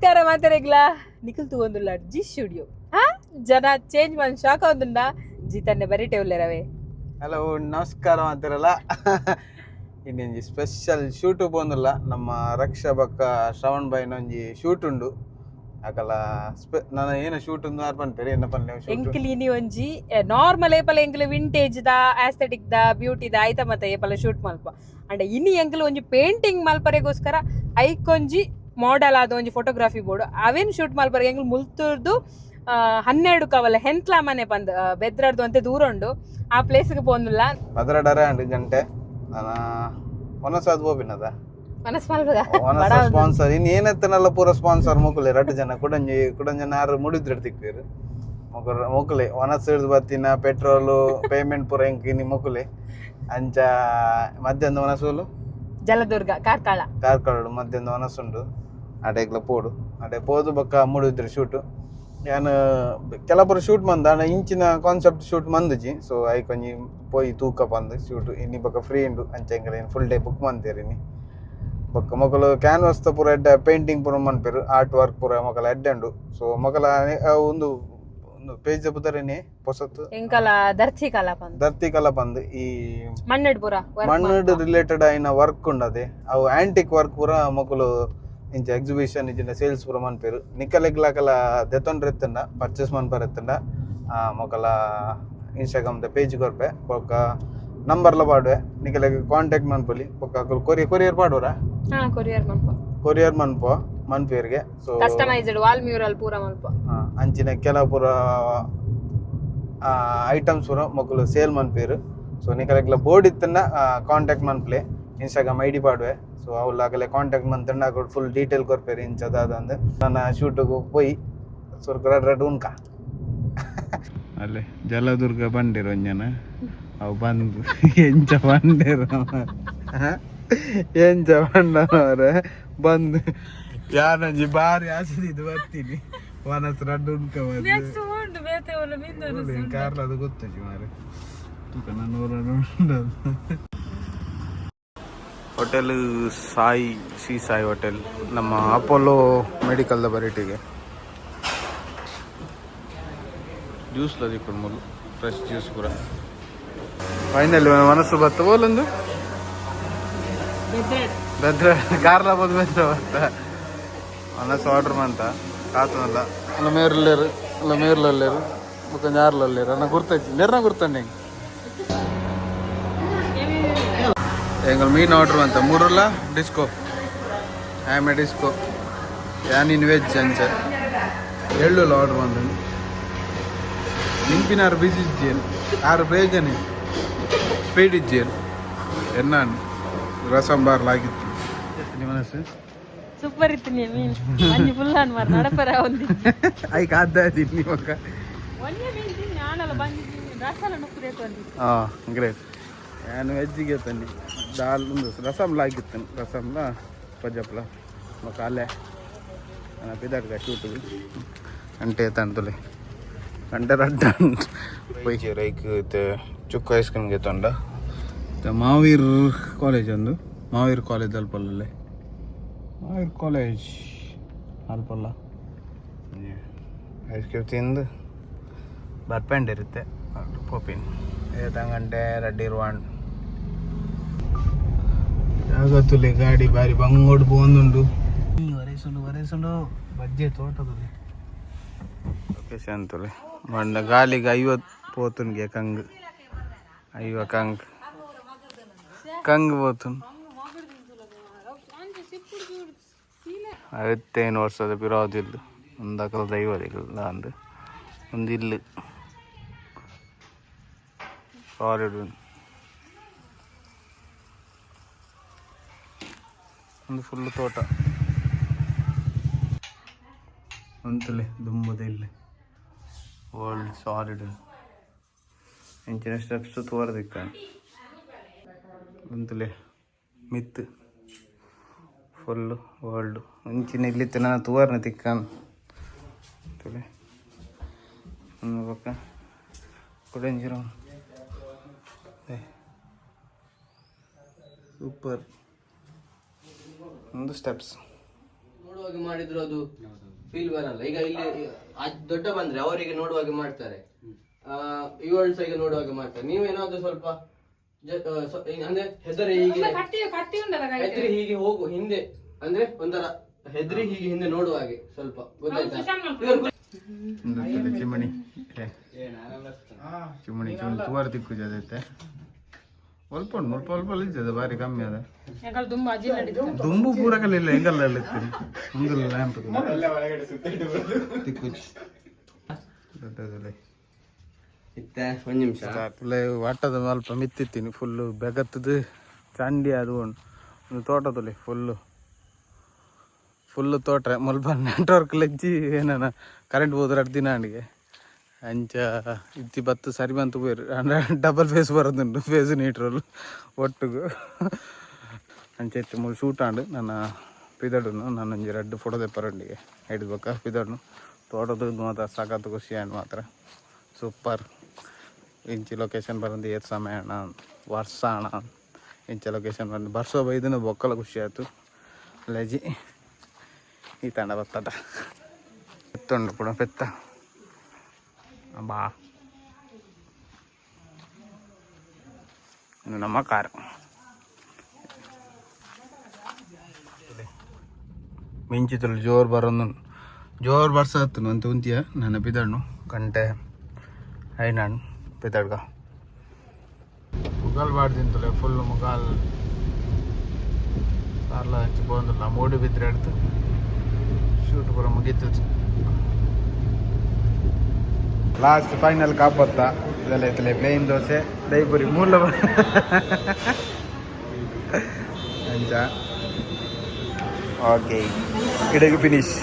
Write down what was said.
ನಮಸ್ಕಾರ ಮಾತಾರೆಗ್ಲ Nikhil ತಗೊಂದುಲ್ಲ G studio ಜನ change ಮಾಡಿ ಶಾಕ್ ಆಗುಂಡ ಜಿ ತನ್ನೆ ಬರೀಟೆ ಉಲ್ಲೇರವೇ. ಹಲೋ ನಮಸ್ಕಾರ ಮಾತಾರಲ್ಲ ಇನ್ನೊಂಜಿ ಸ್ಪೆಷಲ್ ಶೂಟ್ ಬಂದಿಲ್ಲ ನಮ್ಮ ರಕ್ಷಾ ಬಕ್ಕ ಶ್ರವಣ್ ಬಾಯ್ನ ಒಂಜಿ ಶೂಟ್ ಉಂಡು ಅಕಲ ನಾನು ಏನ ಶೂಟ್ ಉಂದು ಆರ್ ಪನ್ಪೇರು ಏನ ಪನ್ಲೆ ಎಂಕ್ಲಿ ಇನಿ ಒಂಜಿ ನಾರ್ಮಲ್ ಏಪಲ ಎಂಕ್ಲು ವಿಂಟೇಜ್ ದ ಆಸ್ಥೆಟಿಕ್ ದ ಬ್ಯೂಟಿ ದ ಐತ ಮತ ಏಪಲ ಶೂಟ್ ಮಲ್ಪ ಅಂಡ್ ಇನಿ ಎಂಕ್ಲು ಒಂಜಿ ಪೇಂಟಿಂಗ್ ಮಲ್ಪರೆಗೋಸ್ಕರ ಐಕೊಂಜಿ ಮಾಡೆಲ್ ಆದ ಒಂಜಿ ಫೋಟೋಗ್ರಾಫಿ ಬೋರ್ಡ್ ಅವೇನು ಶೂಟ್ ಮಲ್ಪರೆ ಎಂಗ್ಲು ಮುಲ್ತುರ್ದು 12 ಕವಲ ಹೆಂತ್ಲ ಮನೆ ಬಂದು ಬೆದ್ರಡ್ದು ಅಂತೆ ದೂರ ಉಂಡು ಆ ಪ್ಲೇಸ್ಗೆ ಪೋಂದುಲ್ಲ ಅದರಡರೆ 2 ಗಂಟೆ ನಾನು ಒನಸಾದ್ ಹೋಗಿನದ ಸ್ಪಾನ್ಸರ್ ಇನ್ನು ಏನತ್ತನಲ್ಲ ಪೂರ ಸ್ಪಾನ್ಸರ್ ಮುಕ್ಕಲೆ 2 ಜನ ಕುಡಂಜನ ಯಾರು ಮುಡಿದ್ರು ತಿಕ್ಕಿರು ಮುಕ್ಕಲೆ ಒನಸ್ ಹಿಡ್ದು ಬತ್ತಿನ ಪೆಟ್ರೋಲು ಪೇಮೆಂಟ್ ಪೂರ ಎಂಕಿನಿ ಮುಕ್ಕಲೆ ಅಂಚ ಮಧ್ಯಾಹ್ನ ಒನಸೂಲು ಜಲದುರ್ಗ ಕಾರ್ಕಳ ಮಧ್ಯಾಹ್ನ ಒನಸುಂಡು ಅಡೆಗ್ಲ ಪೋಡು ಅಡೆ ಪೋದು ಬಕ್ಕ ಮುಡಿದ್ರು ಶೂಟು ನಾನು ಕೆಲಪುರ ಶೂಟ್ ಮಂದ ಇಂಚಿನ ಕಾನ್ಸೆಪ್ಟ್ ಶೂಟ್ ಮಂದಿಜಿ ಸೊ ಐ ಕೊಂಚಿ ಪೋಯಿ ತೂಕ ಬಂದು ಶೂಟ್ ಇನ್ನಿ ಬಕ್ಕ ಫ್ರೀ ಉಂಡು ಅಂಚೆಂಗಲ ಫುಲ್ ಡೇ ಬುಕ್ ಮಂತೇರಿನಿ ಬೊಕ್ಕ ಮೊಕಲು ಕ್ಯಾನ್ವಾಸ್ ತ ಪೂರ ಎಡ್ಡೆ ಪೇಂಟಿಂಗ್ ಪೂರ ಮನ್ಪೇರು ಆರ್ಟ್ ವರ್ಕ್ ಪೂರ ಮೊಕಲ ಎಡ್ಡೆ ಉಂಡು ಸೊ ಮೊಕಲ ಒಂದು ಪೇಜ್ ಬುದರೇನೆ ಪೊಸತ್ತು ಎಂಕಲ ದರ್ತಿ ಕಲ ಬಂದು ಈ ಮಣ್ಣು ರಿಲೇಟೆಡ್ ಆಯ್ನ ವರ್ಕ್ ಉಂಡದೆ ಅವು ಆಂಟಿಕ್ ವರ್ಕ್ ಪೂರ ಮೊಕಲು ಇಂಚ ಎಕ್ಸಿಬಿಷನ್ ಇಂಚಿನ ಸೇಲ್ಸ್ ಪೂರ ಮನ್ಪೇರು ನಿಕ್ಕಲೆಗ್ಲಾಕಲ ದೆತ್ತೊಂಡ್ರೆ ಎತ್ತಂಡ ಪರ್ಚೇಸ್ ಮನ್ಪರ್ ಎತ್ತಂಡ ಮೊಕಲ ಇನ್ಸ್ಟಾಗ್ರಾಮ್ ದ ಪೇಜ್ ಕೊರ್ಪೆ ಬೊಕ್ಕ ನಂಬರ್ಲ ಪಾಡುವೆ ನಿಕ್ಕಲೆಗ್ ಕಾಂಟ್ಯಾಕ್ಟ್ ಮನ್ಪೊಲಿ ಬೊಕ್ಕ ಕೊರಿಯರ್ ಪಾಡೋರ ಕೊರಿಯರ್ ಮನ್ಪೇರ್ಗೆ ಸೊ ಕಸ್ಟಮೈಸ್ಡ್ ವಾಲ್ ಮ್ಯೂರಲ್ ಪೂರ ಮಲ್ಪ ಅಂಚಿನ ಕೆಲವು ಪೂರ ಐಟಮ್ಸ್ ಪೂರ ಮೊಕಲು ಸೇಲ್ ಮನ್ಪೇರು ಸೊ ನಿಕ್ಕಲೆಗ್ಲ ಬೋರ್ಡ್ ಇತ್ತನ್ನ ಕಾಂಟ್ಯಾಕ್ಟ್ ಮನ್ಪ್ಲೆ ಇನ್ಸ್ಟಾಗ್ರಾಮ್ ಐಡಿ ಪಾಡುವೆ ಸೊ ಅವಲ್ಲಾಗಲೇ ಕಾಂಟ್ಯಾಕ್ಟ್ ಮಂತಂಡ ಫುಲ್ ಡೀಟೇಲ್ ಕೊರ್ಪೇರಿ ಇಂಚದಾದ ಅಂದು ನನ್ನ ಶೂಟಿಗೆ ಹೋಗಿ ಸುರ್ಕ ರಡ್ ಉನ್ಕ ಅಲ್ಲೇ ಜಲದುರ್ಗ ಬಂದಿರು ಒಂಜನ ಅವು ಬಂದು ಎಂಚ ಬಂಡನವ್ರೆ ಬಂದು ಯಾನಂಜಿ ಬಾರಿ ಆಸದಿದ್ದು ಬರ್ತೀನಿ ವನಸ್ ರಡ್ ಉನ್ಕ ಕಾರ್ಲ ಅದು ಗೊತ್ತಜಿ ಮಾರೆ ಹೋಟೆಲ್ ಸಾಯಿ ಹೋಟೆಲ್ ನಮ್ಮ ಅಪೋಲೋ ಮೆಡಿಕಲ್ದ ಬರೀಟಿಗೆ ಜ್ಯೂಸ್ಲ ದಿಕ್ಕೊಂಡು ಮೊದಲು ಫ್ರೆಶ್ ಜ್ಯೂಸ್ ಪೂರ ಫೈನಲಿ ಮನಸ್ಸು ಬತ್ತ ಬೋಲೊಂದು ಬೆದ್ರ ಕಾರ್ಲ ಬೋದು ಬೆದ್ರ ಬತ್ತ ಮನಸ್ಸು ಆರ್ಡ್ರ್ ಮಂತ ಕಾತನಲ್ಲ ಅಲ್ಲ ಮೇರ್ಲಲ್ಲೇರು ಮುಖ ಯಾರ್ಲಲ್ಲೇರು ಅನ್ನ ಗುರ್ತೈತಿ ನೆರ್ನ ಗುರ್ತಂಡೆ எங்கள் மீன் ஆர்டர் வந்த ಮೂರಲ್ಲ ಡಿಸ್ಕೋ ಆಮೆ ಡಿಸ್ಕೋ ಯಾನಿನ್ ವೆಜ್ ಅಂಚ ಎಳ್ಳುಲ್ಲ ಆರ್ಡರ್ ಬಂದ ನಿಂಪಿನಾರು ಬಿಸಿ ಇಜ್ಜೇನು ಆರು ಬೇಜನೆ ಸ್ಪೀಡ್ ಇಜ್ಜೇನು ಎನ್ನಾನು ರಸಂಬಾರ್ಲಾಗಿತ್ತು ನಿಮ್ಮನಸ್ಸು ಸೂಪರ್ ಇತ್ತು ನೀ ಮೀನ್ ಮಂಜಿ ಫುಲ್ ಅನ್ ಮಾರ್ ನಡಪರ ಒಂದಿ ಐ ಕಾದ್ದಾದಿ ನಿಮಕ ಒಂದೇ ಮೀನ್ ತಿನ್ನಿ ನಾನಲ್ಲ ಬಂದಿ ರಸಲ ನುಕ್ಕುದೇತು ಅಂದಿ ಗ್ರೇಟ್ ನಾನು ವೆಜ್ಜಿಗೆ ತಂದು ದಾಲ್ ಒಂದು ರಸಮ್ಲ ಆಗಿತ್ತು ರಸಮ್ಲ ಪಜಪ್ಲ ಕಾಲೆ ಪಿದಾಡ್ಗ ಶೂಟು ಗಂಟೆ ತಂದುಲೆ ಗಂಟೆ ರಡ್ಡ ಪೈಕಿ ರೈಕ್ ಚುಕ್ಕ ಐಸ್ ಕ್ರೀಮ್ಗೆ ತಂಡ ಮಾವೀರ್ ಕಾಲೇಜ್ ಒಂದು ಮಾವೀರ್ ಕಾಲೇಜ್ ಅಲ್ಪಲ್ಲೇ ಮಾವೀರ್ ಕಾಲೇಜ್ ಅಲ್ಪಲ್ಲ ಐಸ್ ಕ್ರೀಮ್ ತಿಂದು ಬರ್ಪೆಂಡ್ ಇರುತ್ತೆ ಪೋಪಿನ್ ಗಂಟೆ ರಡ್ಡಿರುವಾಂಡ್ ಆಗತ್ತುಲೆ ಗಾಡಿ ಬಾರಿ ಬಂಗೋಡು ಬಂದುಂಡು ವರೆಸುಂಡು ಬಜ್ಜೆ ತೋಟದಲ್ಲಿ ಲೊಕೇಶನ್ ಅಂತಲೆ ಮಂಡ ಗಾಲಿಗೆ 50 ಪೋತುನ್ಗೆ ಕಂಗ್ ಪೋತುನ್ 51 ವರ್ಷದ ಪಿರಾದಿಲ್ಲು ಒಂದಕಲ್ದ 50 ಅಂದು ಒಂದು ಇಲ್ಲಿ ಸಾಲಿಡ್ ಒಂದು ಫುಲ್ ತೋಟ ಅಂತಲೇ ದುಂಬದ ಇಲ್ಲಿ ವರ್ಲ್ಡ್ ಸಾಲಿಡ್ ಇಂಚಿನ ಸ್ಟೆಪ್ಸ್ ತೋರ್ದಿಕ್ಕ ಅಂತಲೇ ಮಿತ್ ಫುಲ್ಲು ವರ್ಲ್ಡ್ ಇಂಚಿನ ಇಲ್ಲಿ ನಾನು ತೋರ್ನ ತಿಕ್ಕನ್ ಅಂತಲೇ ಒಂದು ಪಕ್ಕ ಕೊಡಂಜಿರೋ ಸೂಪರ್ ಒಂದು ಸ್ಟೆಪ್ಸ್ ನೋಡುವಾಗ ಮಾಡಿದ್ರು ಅದು ಫೀಲ್ ಬರಲ್ಲ. ಈಗ ಇಲ್ಲಿ ದೊಡ್ಡ ಬಂದ್ರೆ ಅವರಿಗೆ ನೋಡುವಾಗ ಮಾಡ್ತಾರೆ, ಇವಳು ಸಹ ಈಗ ನೋಡುವಾಗ ಮಾಡ್ತಾರೆ. ನೀವೇನಾದ್ರು ಸ್ವಲ್ಪ ಅಂದ್ರೆ ಹೆದರಿ ಹೀಗೆ ಹೆದರಿ ಹೀಗೆ ಹೋಗು ಹಿಂದೆ, ಅಂದ್ರೆ ಒಂಥರ ಹೆದರಿ ಹೀಗೆ ಹಿಂದೆ ನೋಡುವ ಹಾಗೆ ಸ್ವಲ್ಪ ಗೊತ್ತಾಯ್ತಾ? ಚಿಮಣಿ ಚಿಮಣಿ ಚಿಮಣಿ ತುವಾರ ತಿಕ್ಕು ಜೊತೆ ಸ್ವಲ್ಪ ಉಂಟು ಮುಲ್ಪ ಸ್ವಲ್ಪ ಇರ್ತದೆ, ಬಾರಿ ಕಮ್ಮಿ ಅದ ದುಂಬು ಪೂರ ಕಲ್ಲಿಲ್ಲ ಹೆಂಗಲ್ಲ ಇರ್ತೀನಿ ಮುಂದಲ್ಲ ಲ್ಯಾಂಪ್ ತಿಕ್ಕುಚ್ಚಿ ದೊಡ್ಡದಲ್ಲ ಒಂದ್ ನಿಮಿಷ ವಾಟದ ಸ್ವಲ್ಪ ಮಿತ್ತಿತ್ತೀನಿ ಫುಲ್ಲು ಬೆಗತ್ತದು ಚಂಡಿ ಅದು ಒಂದು ತೋಟದಲ್ಲಿ ಫುಲ್ಲು ತೋಟ ಮುಲ್ಪ ನೆಟ್ವರ್ಕ್ ಲೆಜ್ಜಿ ಏನಾನ ಕರೆಂಟ್ ಹೋದ್ರೆ ದಿನಾಂಡಿಗೆ ಅಂಚ ಇತ್ತಿ ಬತ್ತು ಸರಿ ಬಂತು ಬೇರು ಅಂದ್ರೆ ಡಬಲ್ ಫೇಸ್ ಬರೋದುಂಟು ಫೇಸ್ ನೀಟ್ರಲ್ಲು ಒಟ್ಟಿಗೂ ಅಂಚೆ ಎತ್ತು ಮೂರು ಶೂಟ್ ಆಂಡು ನನ್ನ ಪಿದಡುನು ನಾನು ಒಂಜಿ ರೆಡ್ ಫೋಟೋ ತೆಪ್ಪರಂಡಿಗೆ ಹಿಡಿದ್ಬೇಕ ಪಿದಡ್ನು ತೋಟದ ಮಾತ್ರ ಸಾಕತ್ತು ಖುಷಿ ಆಂಡ್ ಮಾತ್ರ ಸೂಪರ್. ಇಂಚಿ ಲೊಕೇಶನ್ ಬರೋದು ಏತ್ ಸಮಯ ಅಣ್ಣ ವರ್ಷ ಅಣ್ಣ ಇಂಚ ಲೊಕೇಶನ್ ಬಂದು ಬರ್ಸೋ ಬೈದನು ಬೊಕ್ಕಲ ಖುಷಿ ಆಯ್ತು. ಲಜಿ ಈ ತಂಡ ಬತ್ತಟ ಎತ್ತೊಂಡು ಕೂಡ ಪೆತ್ತ ಬಾ ಇನ್ನು ನಮ್ಮ ಕಾರು ಮಿಂಚಿತಲು ಜೋರು ಬರೋದು ಜೋರು ಬರ್ಸ ಹತ್ತು ಅಂತ ಉಂತಿಯ ನನ್ನ ಪಿದಣ್ಣು ಗಂಟೆ ಐನಾಣು ಪಿದಡ್ಗ ಮುಗಾಲ್ ಬಾಡ್ದಿಂತಲೆ ಫುಲ್ ಮುಗಾಲ್ ಸಾರ್ಲ ಹಂಚಿ ಬಂದಿಲ್ಲ ಮೋಡಿ ಬಿದ್ದರೆ ಹಿಡ್ದು ಶೂಟ್ ಪೂರ ಮುಗೀತದೆ. ಲಾಸ್ಟ್ ಫೈನಲ್ ಕಾಪತ್ತ ಇದೆಲ್ಲ ಐತಲೆ ಪ್ಲೇನ್ ದೋಸೆ ದೈಪುರಿ ಮೂಲ ಅಂಚ ಓಕೆ ಕಿಡೆಗೆ ಫಿನಿಶ್.